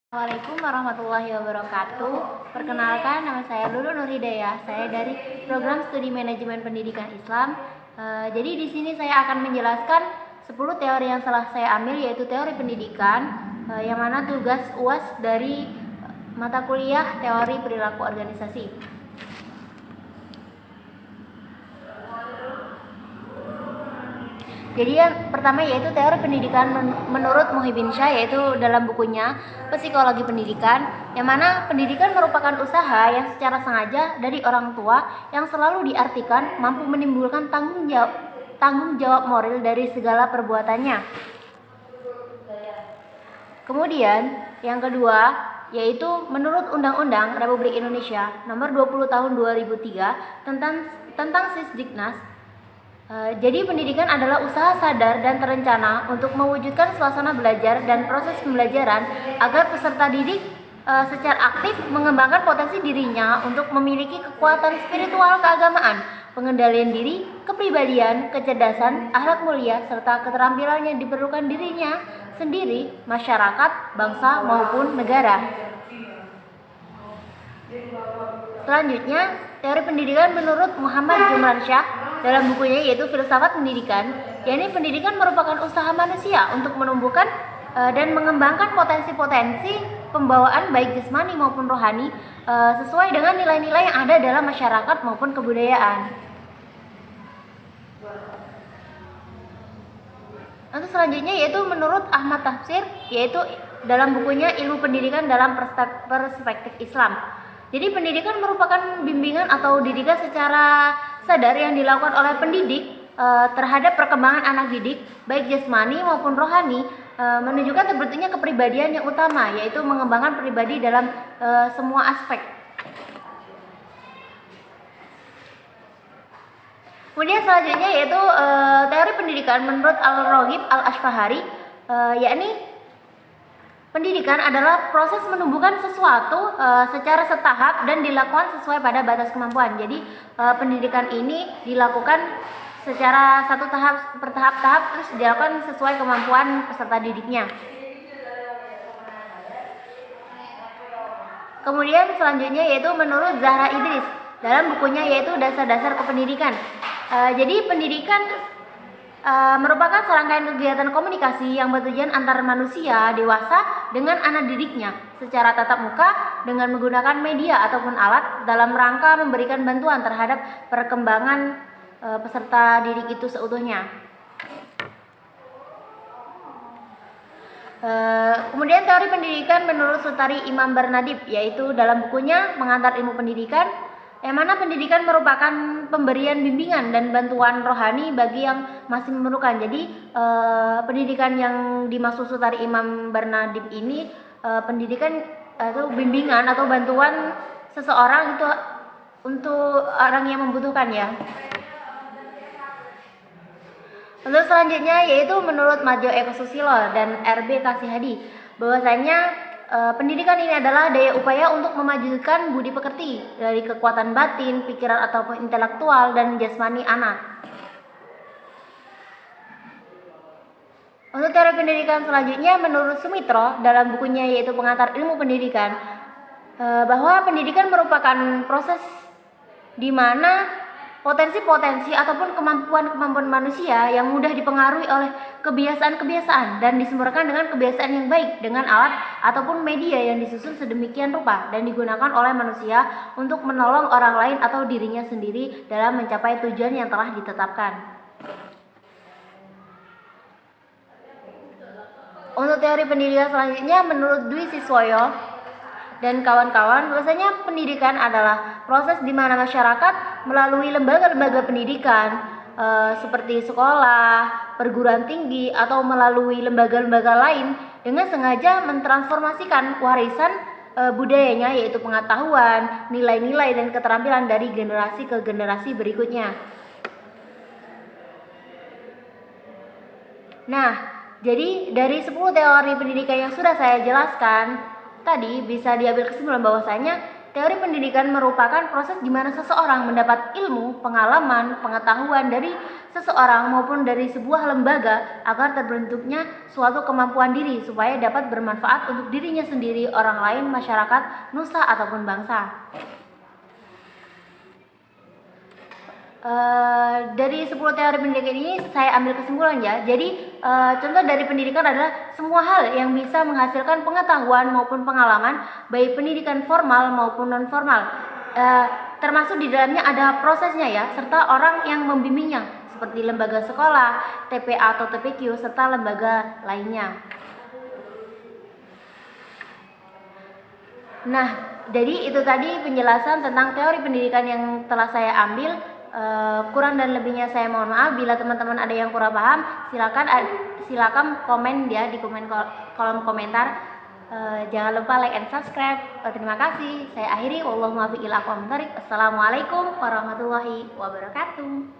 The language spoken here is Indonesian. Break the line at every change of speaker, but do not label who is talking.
Assalamualaikum warahmatullahi wabarakatuh. Perkenalkan, nama saya Lulu Nurhidayah. Saya dari Program Studi Manajemen Pendidikan Islam. Jadi di sini saya akan menjelaskan 10 teori yang telah saya ambil, yaitu teori pendidikan, yang mana tugas UAS dari mata kuliah teori perilaku organisasi. Jadi yang pertama yaitu teori pendidikan menurut Muhyiddin Syah, yaitu dalam bukunya Psikologi Pendidikan, yang mana pendidikan merupakan usaha yang secara sengaja dari orang tua yang selalu diartikan mampu menimbulkan tanggung jawab moral dari segala perbuatannya. Kemudian yang kedua yaitu menurut Undang-Undang Republik Indonesia Nomor 20 Tahun 2003 tentang Sisdiknas. Jadi pendidikan adalah usaha sadar dan terencana untuk mewujudkan suasana belajar dan proses pembelajaran agar peserta didik secara aktif mengembangkan potensi dirinya untuk memiliki kekuatan spiritual keagamaan, pengendalian diri, kepribadian, kecerdasan, akhlak mulia, serta keterampilan yang diperlukan dirinya sendiri, masyarakat, bangsa, maupun negara. Selanjutnya, teori pendidikan menurut Muhammad Jumran Syah dalam bukunya yaitu Filsafat Pendidikan, yakni pendidikan merupakan usaha manusia untuk menumbuhkan dan mengembangkan potensi-potensi pembawaan baik jasmani maupun rohani sesuai dengan nilai-nilai yang ada dalam masyarakat maupun kebudayaan. Untuk selanjutnya yaitu menurut Ahmad Tafsir, yaitu dalam bukunya Ilmu Pendidikan dalam Perspektif Islam. Jadi pendidikan merupakan bimbingan atau didikan secara sadar yang dilakukan oleh pendidik terhadap perkembangan anak didik baik jasmani maupun rohani, menunjukkan terbentuknya kepribadian yang utama, yaitu mengembangkan pribadi dalam semua aspek. Kemudian selanjutnya yaitu teori pendidikan menurut Al-Raghib Al-Ashfahari, yakni pendidikan adalah proses menumbuhkan sesuatu secara setahap dan dilakukan sesuai pada batas kemampuan. Jadi pendidikan ini dilakukan secara satu tahap per tahap terus dilakukan sesuai kemampuan peserta didiknya. Kemudian selanjutnya yaitu menurut Zahra Idris dalam bukunya yaitu Dasar-Dasar Kependidikan. Jadi pendidikan merupakan serangkaian kegiatan komunikasi yang bertujuan antar manusia dewasa dengan anak didiknya secara tatap muka dengan menggunakan media ataupun alat dalam rangka memberikan bantuan terhadap perkembangan peserta didik itu seutuhnya. Kemudian teori pendidikan menurut Sutari Imam Bernadib, yaitu dalam bukunya Mengantar Ilmu Pendidikan, yang mana pendidikan merupakan pemberian bimbingan dan bantuan rohani bagi yang masih memerlukan. Jadi pendidikan yang dimaksud Sutari Imam Bernadib ini pendidikan atau bimbingan atau bantuan seseorang itu untuk orang yang membutuhkan ya. Untuk selanjutnya yaitu menurut Majo Eko Susilo dan RB Kasihadi, bahwasanya pendidikan ini adalah daya upaya untuk memajukan budi pekerti dari kekuatan batin, pikiran ataupun intelektual dan jasmani anak. Untuk teori pendidikan selanjutnya menurut Sumitro dalam bukunya yaitu Pengantar Ilmu Pendidikan, bahwa pendidikan merupakan proses di mana potensi-potensi ataupun kemampuan-kemampuan manusia yang mudah dipengaruhi oleh kebiasaan-kebiasaan dan disempurnakan dengan kebiasaan yang baik dengan alat ataupun media yang disusun sedemikian rupa dan digunakan oleh manusia untuk menolong orang lain atau dirinya sendiri dalam mencapai tujuan yang telah ditetapkan. Untuk teori pendidikan selanjutnya menurut Dwi Siswoyo dan kawan-kawan, bahwasanya pendidikan adalah proses di mana masyarakat melalui lembaga-lembaga pendidikan seperti sekolah, perguruan tinggi atau melalui lembaga-lembaga lain dengan sengaja mentransformasikan warisan budayanya yaitu pengetahuan, nilai-nilai dan keterampilan dari generasi ke generasi berikutnya. Nah, jadi dari 10 teori pendidikan yang sudah saya jelaskan tadi bisa diambil kesimpulan bahwasanya teori pendidikan merupakan proses di mana seseorang mendapat ilmu, pengalaman, pengetahuan dari seseorang maupun dari sebuah lembaga agar terbentuknya suatu kemampuan diri supaya dapat bermanfaat untuk dirinya sendiri, orang lain, masyarakat, nusa ataupun bangsa. Dari 10 teori pendidikan ini saya ambil kesimpulan ya. Jadi contoh dari pendidikan adalah semua hal yang bisa menghasilkan pengetahuan maupun pengalaman, baik pendidikan formal maupun non formal. Termasuk di dalamnya ada prosesnya ya, serta orang yang membimbingnya seperti lembaga sekolah, TPA atau TPQ serta lembaga lainnya. Nah, jadi itu tadi penjelasan tentang teori pendidikan yang telah saya ambil. Kurang dan lebihnya saya mohon maaf. Bila teman-teman ada yang kurang paham, silakan komen ya di kolom komentar. Jangan lupa like and subscribe. Terima kasih. Saya akhiri. Wallahualam. Assalamualaikum warahmatullahi wabarakatuh.